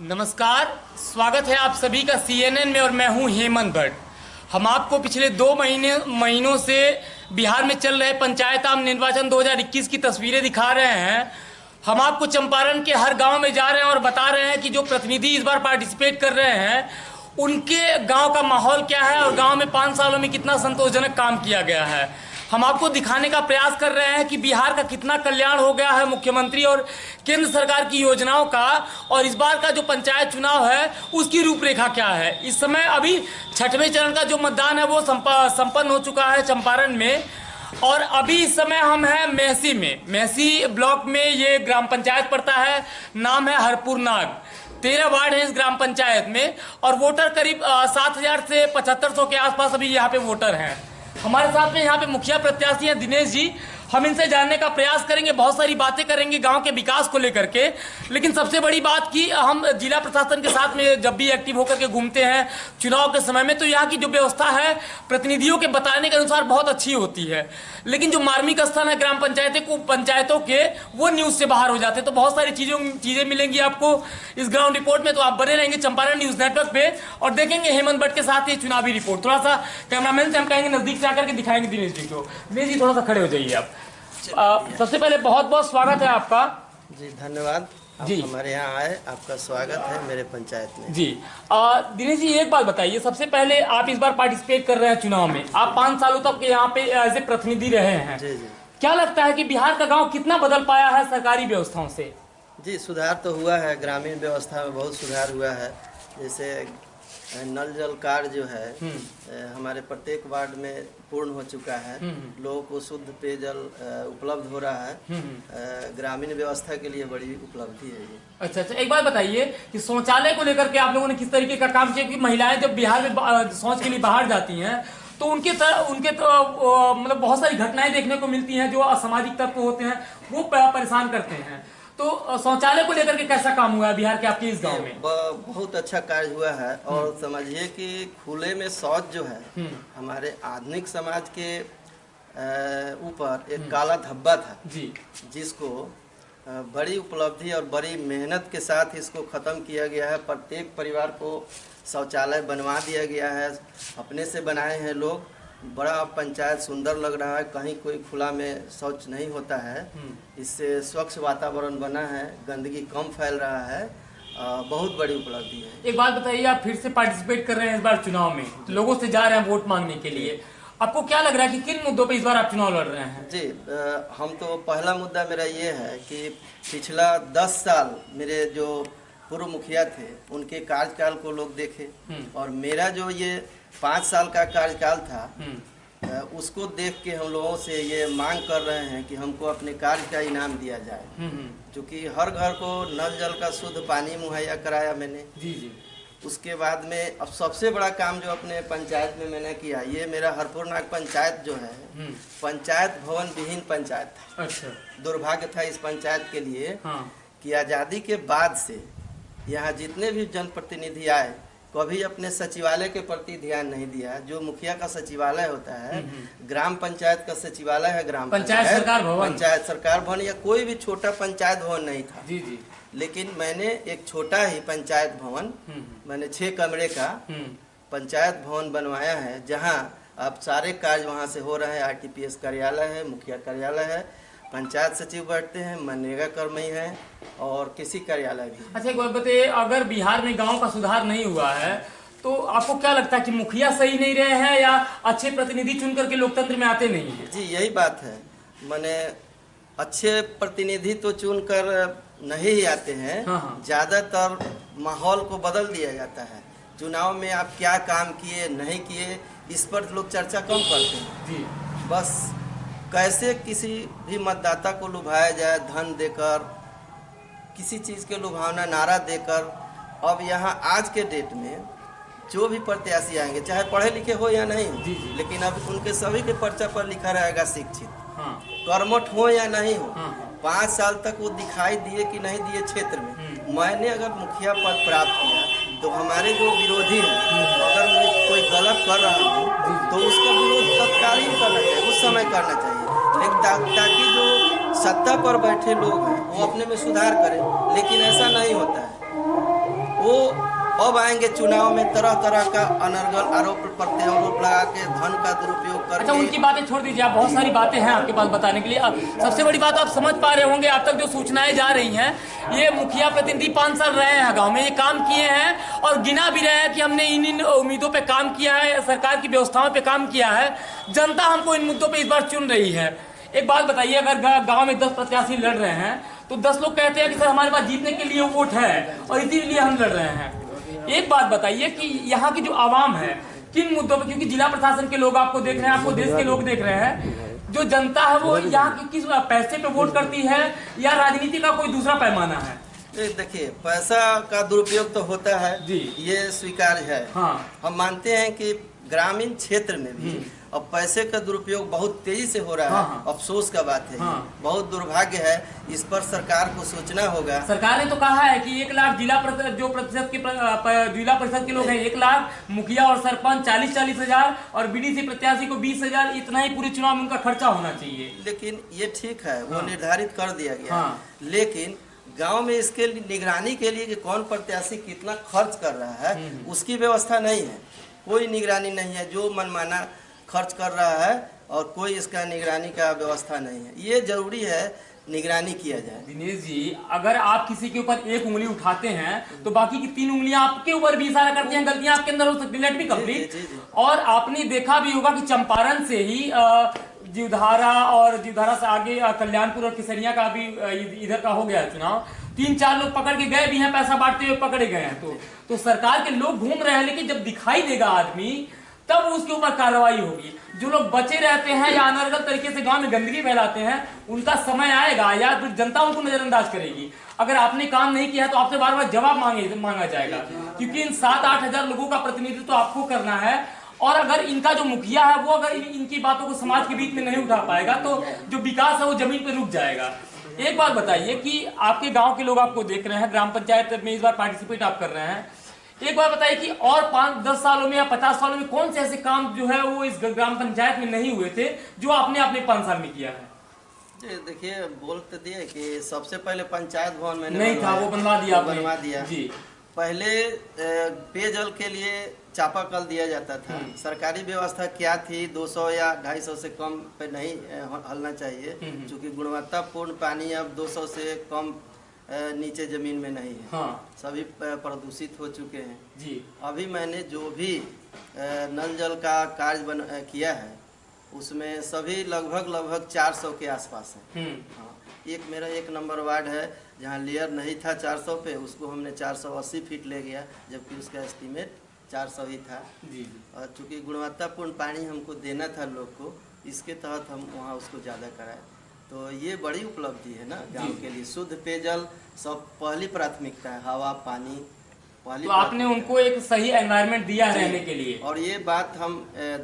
नमस्कार, स्वागत है आप सभी का CNN में और मैं हूं हेमंत भट्ट। हम आपको पिछले 2 महीनों से बिहार में चल रहे पंचायत आम निर्वाचन 2021 की तस्वीरें दिखा रहे हैं। हम आपको चंपारण के हर गांव में जा रहे हैं और बता रहे हैं कि जो प्रतिनिधि इस बार पार्टिसिपेट कर रहे हैं उनके गांव का माहौल क्या है और गांव में 5 सालों में कितना संतोषजनक काम किया गया है। हम आपको दिखाने का प्रयास कर रहे हैं कि बिहार का कितना कल्याण हो गया है मुख्यमंत्री और केंद्र सरकार की योजनाओं का, और इस बार का जो पंचायत चुनाव है उसकी रूपरेखा क्या है। इस समय अभी 6वें चरण का जो मतदान है वो संपन्न हो चुका है चंपारण में, और अभी इस समय हम हैं मेहसी में। मेहसी ब्लॉक में ये ग्राम पंचायत पड़ता है, नाम है हरपुर नाग। 13 वार्ड है इस ग्राम पंचायत में और वोटर करीब 7000 से 7500 के आसपास अभी यहाँ पे वोटर हैं। हमारे साथ में यहाँ पे मुखिया प्रत्याशी हैं दिनेश जी। हम इनसे जानने का प्रयास करेंगे, बहुत सारी बातें करेंगे गांव के विकास को लेकर के। लेकिन सबसे बड़ी बात कि हम जिला प्रशासन के साथ में जब भी एक्टिव होकर के घूमते हैं चुनाव के समय में, तो यहाँ की जो व्यवस्था है प्रतिनिधियों के बताने के अनुसार बहुत अच्छी होती है। लेकिन जो मार्मिक स्थान है ग्राम पंचायतों के वो न्यूज से बाहर हो जाते हैं। तो बहुत सारी चीजें मिलेंगी आपको इस ग्राउंड रिपोर्ट में, तो आप बने रहेंगे चंपारण न्यूज नेटवर्क पे और देखेंगे हेमंत भट्ट के साथ ये चुनावी रिपोर्ट। थोड़ा सा कैमरामैन से हम कहेंगे नजदीक से आकर के दिखाएंगे दिनेश जी को। दिनेश जी थोड़ा सा खड़े हो जाइए आप। सबसे पहले बहुत बहुत स्वागत है आपका। जी धन्यवाद। आप जी हमारे यहाँ आए, आपका स्वागत है मेरे पंचायत में। जी दिनेश जी एक बात बताइए, सबसे पहले आप इस बार पार्टिसिपेट कर रहे हैं चुनाव में, आप 5 सालों तक यहाँ पे एज ए प्रतिनिधि रहे हैं। जी जी। क्या लगता है कि बिहार का गांव कितना बदल पाया है सरकारी व्यवस्थाओं से? जी सुधार तो हुआ है, ग्रामीण व्यवस्था में बहुत सुधार हुआ है। जैसे नल जल कार्ड जो है हमारे प्रत्येक वार्ड में पूर्ण हो चुका है। लोगों को शुद्ध पेयजल उपलब्ध हो रहा है। ग्रामीण व्यवस्था के लिए बड़ी उपलब्धि है ये। अच्छा, एक बात बताइए कि शौचालय को लेकर के आप लोगों ने किस तरीके का काम किया? कि महिलाएं जब बिहार में शौच के लिए बाहर जाती हैं तो उनके मतलब बहुत सारी घटनाएं देखने को मिलती हैं। जो असामाजिक तत्व होते हैं वो परेशान करते हैं। तो शौचालय को लेकर के कैसा काम हुआ है बिहार के आपके इस गांव में? बहुत अच्छा कार्य हुआ है। और समझिए कि खुले में शौच जो है हमारे आधुनिक समाज के ऊपर एक काला धब्बा था जी, जिसको बड़ी उपलब्धि और बड़ी मेहनत के साथ इसको खत्म किया गया है। प्रत्येक परिवार को शौचालय बनवा दिया गया है, अपने से बनाए हैं लोग। बड़ा पंचायत सुंदर लग रहा है, कहीं कोई खुला में शौच नहीं होता है। इससे स्वच्छ वातावरण बना है, गंदगी कम फैल रहा है। बहुत बड़ी उपलब्धि है। एक बात बताइए, आप फिर से पार्टिसिपेट कर रहे हैं इस बार चुनाव में, तो लोगों से जा रहे हैं वोट मांगने के लिए, आपको क्या लग रहा है कि किन मुद्दों पे इस बार आप चुनाव लड़ रहे हैं? जी हम तो पहला मुद्दा मेरा ये है कि पिछला 10 साल मेरे जो पूर्व मुखिया थे उनके कार्यकाल को लोग देखे, और मेरा जो ये 5 साल का कार्यकाल था उसको देख के हम लोगों से ये मांग कर रहे हैं कि हमको अपने कार्य का इनाम दिया जाए। क्योंकि हर घर को नल जल का शुद्ध पानी मुहैया कराया मैंने। जी जी। उसके बाद में अब सबसे बड़ा काम जो अपने पंचायत में मैंने किया, ये मेरा हरपुर नाग पंचायत जो है पंचायत भवन विहीन पंचायत था। अच्छा। दुर्भाग्य था इस पंचायत के लिए कि आज़ादी के बाद से यहाँ जितने भी जनप्रतिनिधि आए कभी अपने सचिवालय के प्रति ध्यान नहीं दिया। जो मुखिया का सचिवालय होता है, ग्राम पंचायत का सचिवालय है ग्राम पंचायत सरकार भवन या कोई भी छोटा पंचायत भवन नहीं था। जी जी। लेकिन मैंने एक छोटा ही पंचायत भवन, मैंने 6 कमरे का पंचायत भवन बनवाया है, जहाँ अब सारे कार्य वहाँ से हो रहे हैं। RTPS कार्यालय है, मुखिया कार्यालय है, पंचायत सचिव बैठते हैं, मनरेगा कर्मी है और कृषि कार्यालय भी। अच्छा एक बात बताइए, अगर बिहार में गांव का सुधार नहीं हुआ है तो आपको क्या लगता है कि मुखिया सही नहीं रहे हैं या अच्छे प्रतिनिधि चुन करके लोकतंत्र में आते नहीं हैं? जी यही बात है, माने अच्छे प्रतिनिधि तो चुन कर नहीं ही आते हैं। ज्यादातर माहौल को बदल दिया जाता है। चुनाव में आप क्या काम किए नहीं किए इस पर लोग चर्चा कम करते हैं जी। बस कैसे किसी भी मतदाता को लुभाया जाए, धन देकर, किसी चीज़ के लुभावना नारा देकर। अब यहाँ आज के डेट में जो भी प्रत्याशी आएंगे, चाहे पढ़े लिखे हो या नहीं हो, लेकिन अब उनके सभी के पर्चा पर लिखा रहेगा शिक्षित। कर्मठ हो या नहीं हो, 5 साल तक वो दिखाई दिए कि नहीं दिए क्षेत्र में। मैंने अगर मुखिया पद प्राप्त किया तो हमारे जो विरोधी हैं, अगर मैं कोई गलत कर रहा हूँ तो उसका विरोध तत्कालीन करना चाहिए, उस समय करना चाहिए। लेकिन ताकि जो सत्ता पर बैठे लोग हैं वो अपने में सुधार करें, लेकिन ऐसा नहीं होता है। वो अब आएंगे चुनाव में तरह तरह का अनर्गल आरोप प्रत्यारोप लगा के धन का दुरुपयोग अच्छा, करके। उनकी बातें छोड़ दीजिए, आप बहुत सारी बातें हैं आपके पास बताने के लिए। अब सबसे बड़ी बात आप समझ पा रहे होंगे, अब तक जो सूचनाएं जा रही हैं, ये मुखिया प्रतिनिधि 5 साल रहे हैं गांव में, ये काम किए हैं और गिना भी रहे हैं कि हमने इन उम्मीदों पे काम किया है, सरकार की व्यवस्थाओं पे काम किया है, जनता हमको इन मुद्दों पे इस बार चुन रही है। एक बात बताइए, अगर गांव में 10 प्रत्याशी लड़ रहे हैं तो 10 लोग कहते हैं कि सर हमारे पास जीतने के लिए वोट है और इसीलिए हम लड़ रहे हैं। एक बात बताइए कि यहाँ की जो आवाम है किन मुद्दों पर, क्योंकि जिला प्रशासन के लोग आपको देख रहे हैं, आपको देश के लोग देख रहे हैं, जो जनता है वो यहाँ की किस पैसे पे वोट करती है या राजनीति का कोई दूसरा पैमाना है? देखिए, पैसा का दुरुपयोग तो होता है जी, ये स्वीकार्य है। हाँ, हम मानते हैं कि ग्रामीण क्षेत्र में भी अब पैसे का दुरुपयोग बहुत तेजी से हो रहा है। हाँ, अफसोस का बात है, हाँ, बहुत दुर्भाग्य है। इस पर सरकार को सोचना होगा। सरकार ने तो कहा है कि 1 लाख जो प्रतिशत के जिला परिषद के लोग हैं 1 लाख, मुखिया और सरपंच 40-40 हजार और बीडीसी प्रत्याशी को 20 हजार, इतना ही पूरे चुनाव में उनका खर्चा होना चाहिए। लेकिन ये ठीक है, वो हाँ, निर्धारित कर दिया गया। हाँ, लेकिन गांव में इसके निगरानी के लिए कि कौन प्रत्याशी कितना खर्च कर रहा है उसकी व्यवस्था नहीं है, कोई निगरानी नहीं है। जो मनमाना खर्च कर रहा है और कोई इसका निगरानी का व्यवस्था नहीं है। ये जरूरी है, निगरानी किया जाए। दिनेश जी, अगर आप किसी के ऊपर एक उंगली उठाते हैं तो बाकी की 3 उंगलियां आपके ऊपर भी इशारा करती हैं, गलतियां आपके अंदर हो सकती है। Let be complete. और आपने देखा भी होगा कि चंपारण से ही जीवधारा और जीवधारा से आगे कल्याणपुर और किसरिया का भी इधर का हो गया चुनाव, 3-4 लोग पकड़ के गए भी हैं, पैसा बांटते हुए पकड़े गए हैं। तो सरकार के लोग घूम रहे हैं, लेकिन जब दिखाई देगा आदमी तब उसके ऊपर कार्रवाई होगी। जो लोग बचे रहते हैं या अनर्गल तरीके से गांव में गंदगी फैलाते हैं, उनका समय आएगा या फिर जनता उनको नजरअंदाज करेगी। अगर आपने काम नहीं किया तो आपसे बार बार जवाब मांगा जाएगा, क्योंकि इन 7-8 हजार लोगों का प्रतिनिधित्व तो आपको करना है। और अगर इनका जो मुखिया है वो अगर इनकी बातों को समाज के बीच में नहीं उठा पाएगा तो जो विकास है वो जमीन पर रुक जाएगा। एक बात बताइए कि आपके गांव के लोग आपको देख रहे हैं, ग्राम पंचायत में इस बार पार्टिसिपेट आप कर रहे हैं, एक बार बताइए कि और 5-10 सालों में या 50 सालों में कौन से ऐसे काम जो है वो इस ग्राम पंचायत में नहीं हुए थे जो आपने अपने 5 साल में किया है? देखिए, बोल तो दिए कि सबसे पहले पंचायत भवन मैंने नहीं था, वो बनवा दिया आपने। बनवा दिया जी। पहले पेयजल के लिए चापाकल दिया जाता था। सरकारी व्यवस्था क्या थी, 200 या 250 से कम पे नहीं हलना चाहिए, क्योंकि गुणवत्तापूर्ण पानी अब 200 से कम नीचे जमीन में नहीं है। हाँ। सभी प्रदूषित हो चुके हैं। जी। अभी मैंने जो भी नल जल का कार्य किया है उसमें सभी लगभग 400 के आसपास है। हाँ। एक मेरा 1 नंबर वार्ड है जहाँ लेयर नहीं था 400 पे, उसको हमने 480 फीट ले गया, जबकि उसका एस्टीमेट 400 ही था। जी। और चूँकि गुणवत्तापूर्ण पानी हमको देना था लोग को, इसके तहत हम वहाँ उसको ज़्यादा कराए। तो ये बड़ी उपलब्धि है ना गांव के लिए। शुद्ध पेयजल सब पहली प्राथमिकता है, हवा पानी पहली। तो आपने उनको एक सही एनवायरनमेंट दिया रहने के लिए। और ये बात हम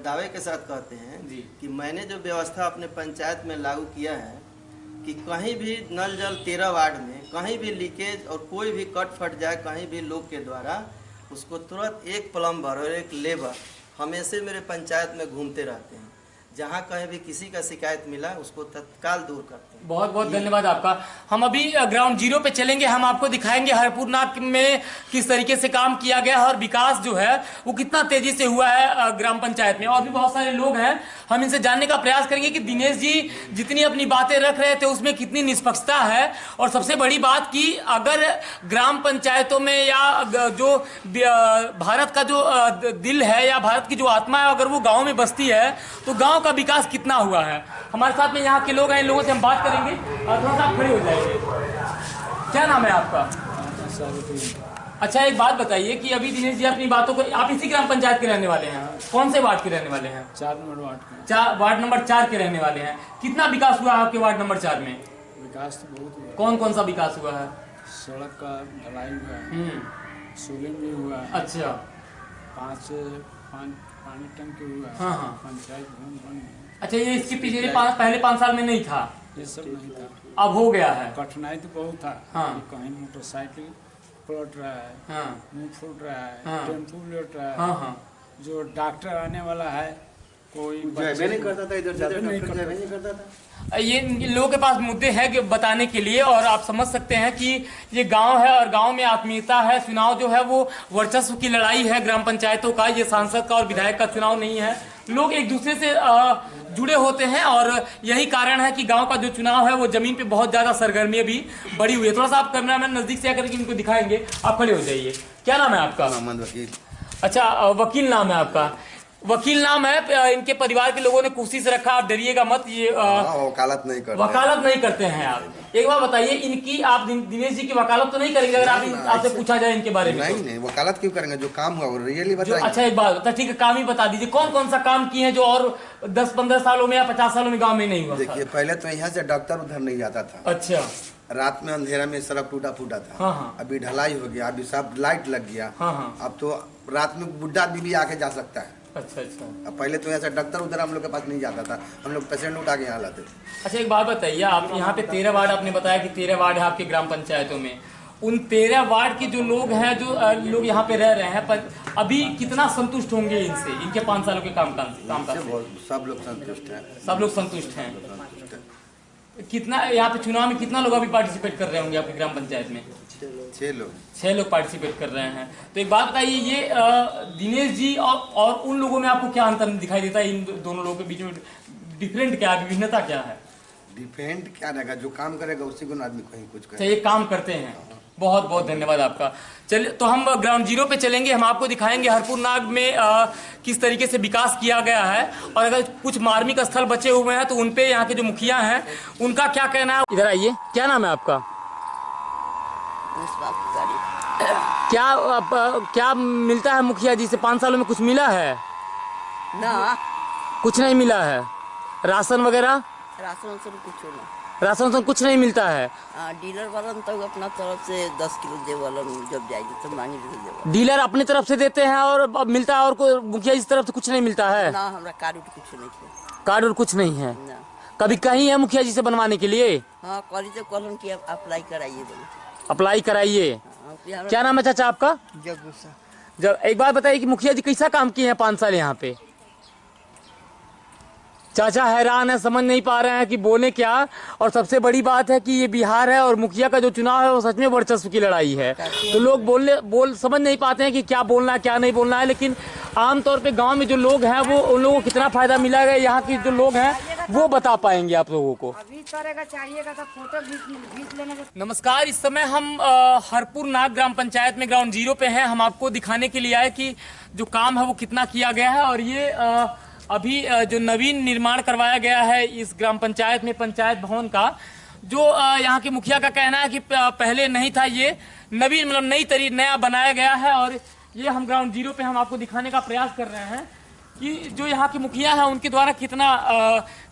दावे के साथ कहते हैं कि मैंने जो व्यवस्था अपने पंचायत में लागू किया है कि कहीं भी नल जल 13 वार्ड में कहीं भी लीकेज और कोई भी कट फट जाए कहीं भी लोग के द्वारा, उसको तुरंत एक प्लम्बर और एक लेबर हमेशा मेरे पंचायत में घूमते रहते हैं। जहाँ कहीं भी किसी का शिकायत मिला उसको तत्काल दूर करते हैं। बहुत बहुत धन्यवाद आपका। हम अभी ग्राउंड जीरो पे चलेंगे, हम आपको दिखाएंगे हरपुरनाथ में किस तरीके से काम किया गया है और विकास जो है वो कितना तेजी से हुआ है ग्राम पंचायत में। और भी बहुत सारे लोग हैं, हम इनसे जानने का प्रयास करेंगे कि दिनेश जी जितनी अपनी बातें रख रहे थे उसमें कितनी निष्पक्षता है। और सबसे बड़ी बात कि अगर ग्राम पंचायतों में या जो भारत का जो दिल है या भारत की जो आत्मा है, अगर वो गाँव में बसती है तो गाँव का विकास कितना हुआ है। हमारे साथ में यहाँ के लोग हैं, इन लोगों से हम बात करेंगे और थोड़ा सा आप खड़े हो जाएंगे। क्या नाम है आपका? अच्छा, एक बात बताइए कि अभी दिनेश जी अपनी बातों को, आप इसी ग्राम पंचायत के रहने वाले हैं, कौन से वार्ड के रहने वाले हैं? 4 नंबर वार्ड के। वार्ड नंबर 4 के रहने वाले हैं। कितना विकास हुआ है आपके वार्ड नंबर 4 में? विकास तो बहुत हुआ। कौन कौन सा विकास हुआ है? सड़क का ढलाई हुआ है, सोलिंग भी हुआ है। अच्छा। 5 पानी टंकी हुआ है। हाँ हाँ। पंचायत भवन बन गया। अच्छा, ये इसके पहले 5 साल में नहीं था? ये सब नहीं था, अब हो गया है। कठिनाई तो बहुत था। हाँ। कहीं मोटरसाइकिल पलट रहा है, हाँ। मुंह फूट रहा है, हाँ। टेम्पू लौट रहा है। हाँ हाँ। जो डॉक्टर आने वाला है कोई जयबे नहीं करता था, इधर जाते डॉक्टर जयबे नहीं करता था। ये इन लोगों के पास मुद्दे हैं कि बताने के लिए, और आप समझ सकते हैं कि ये गांव है और गांव में आत्मीयता है। चुनाव जो है वो वर्चस्व की लड़ाई है ग्राम पंचायतों का, ये सांसद का और विधायक का चुनाव नहीं है। लोग एक दूसरे से जुड़े होते हैं और यही कारण है कि गांव का जो चुनाव है वो जमीन पे बहुत ज्यादा सरगर्मी अभी बढ़ी हुई है। थोड़ा सा आप कैमरामैन नजदीक से आकर के इनको दिखाएंगे, आप खड़े हो जाइए। क्या नाम है आपका? मोहम्मद वकील। अच्छा, वकील नाम है आपका, वकील नाम है। इनके परिवार के लोगों ने कोशिश रखा, आप डरिएगा मत, ये वकालत नहीं करते, वकालत नहीं करते हैं आप। एक बार बताइए, इनकी आप दिनेश जी की वकालत तो नहीं करेंगे अगर आप आपसे पूछा जाए इनके बारे में? नहीं, वकालत क्यों करेंगे, जो काम हुआ वो रियली जो बताएंगे। अच्छा, एक बात बता, ठीक है, काम ही बता दीजिए, कौन कौन सा काम किए हैं जो और 10-15 सालों में या 50 सालों में गाँव में नहीं हुआ? देखिए, पहले तो यहाँ से डॉक्टर उधर नहीं जाता था। अच्छा, रात में अंधेरा में सड़क टूटा फूटा था। हाँ। अभी ढलाई हो गया, अभी सब लाइट लग गया। हाँ। अब तो रात में बुढ़ा आदमी भी आके जा सकता है। अच्छा। अब पहले तो ऐसा डॉक्टर उधर हम लोग के पास नहीं जाता था, हम लोग पेशेंट उठा के यहाँ लाते थे। अच्छा, एक बात बताइए, आप यहाँ पे 13 वार्ड, आपने बताया कि 13 वार्ड है आपकी ग्राम पंचायतों में। उन 13 वार्ड के जो लोग हैं, जो लोग यहाँ पे रह रहे हैं, पर अभी कितना संतुष्ट होंगे इनसे, इनके 5 सालों के काम से? सब लोग संतुष्ट हैं। सब लोग संतुष्ट हैं। कितना यहाँ पे चुनाव में कितना लोग अभी पार्टिसिपेट कर रहे होंगे आपकी ग्राम पंचायत में? 6 लोग पार्टिसिपेट कर रहे हैं। तो एक बात बताइए, ये दिनेश जी और उन लोगों में आपको क्या अंतर दिखाई देता है? इन दोनों लोगों के बीच में डिफरेंट क्या है, विभिन्नता क्या है? डिपेंड क्या रहेगा, जो काम करेगा उसी को आदमी कहीं कुछ अच्छा, ये काम करते हैं। बहुत बहुत धन्यवाद आपका। चलिए, तो हम ग्राउंड जीरो पे चलेंगे, हम आपको दिखाएंगे हरपुर नाग में किस तरीके से विकास किया गया है, और अगर कुछ मार्मिक स्थल बचे हुए हैं तो उन पे यहाँ के जो मुखिया हैं उनका क्या कहना है। इधर आइए, क्या नाम है आपका? क्या मिलता है मुखिया जी से? 5 सालों में कुछ मिला है? ना, कुछ नहीं मिला है। राशन वगैरह? राशन कुछ ना, राशन कुछ नहीं मिलता है। डीलर वाला तो अपना तरफ से 10 किलो दे वाला, जब जाएगी तो मांगी दे। डीलर अपनी तरफ से देते हैं और अब मिलता है, और कोई मुखिया जी की तरफ से कुछ नहीं मिलता है? ना, हमारा कार्ड कुछ नहीं है। कार्ड और कुछ नहीं है? ना। कभी कहीं है मुखिया जी से बनवाने के लिए? हाँ, कॉलेज तो कॉलम की अप्लाई कराइए, अप्लाई कराइए। क्या नाम है चाचा आपका? जब एक बात बताइए कि मुखिया जी कैसा काम किए हैं 5 साल यहाँ पे? चाचा हैरान है, समझ नहीं पा रहे हैं कि बोले क्या। और सबसे बड़ी बात है कि ये बिहार है और मुखिया का जो चुनाव है वो सच में वर्चस्व की लड़ाई है, तो लोग समझ नहीं पाते हैं कि क्या बोलना है क्या नहीं बोलना है। लेकिन आमतौर पे गांव में जो लोग हैं वो उन लोगों को कितना फायदा मिला है, यहाँ के जो लोग हैं वो बता पाएंगे आप लोगों को। चाहिएगा तो फोटो खींच लेने का। नमस्कार, इस समय हम हरपुर नाग ग्राम पंचायत में ग्राउंड जीरो पे हैं। हम आपको दिखाने के लिए आए कि जो काम है वो कितना किया गया है। और ये अभी जो नवीन निर्माण करवाया गया है इस ग्राम पंचायत में, पंचायत भवन का, जो यहाँ के मुखिया का कहना है कि पहले नहीं था, ये नवीन मतलब नया बनाया गया है। और ये हम ग्राउंड जीरो पे हम आपको दिखाने का प्रयास कर रहे हैं कि जो यहाँ के मुखिया हैं उनके द्वारा कितना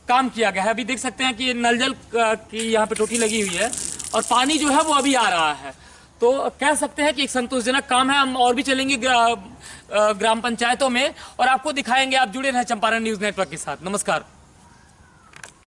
काम किया गया है। अभी देख सकते हैं कि नल जल की यहाँ पे टोटी लगी हुई है और पानी जो है वो अभी आ रहा है, तो कह सकते हैं कि एक संतोषजनक काम है। हम और भी चलेंगे ग्राम पंचायतों में और आपको दिखाएंगे। आप जुड़े रहें चंपारण न्यूज नेटवर्क के साथ। नमस्कार।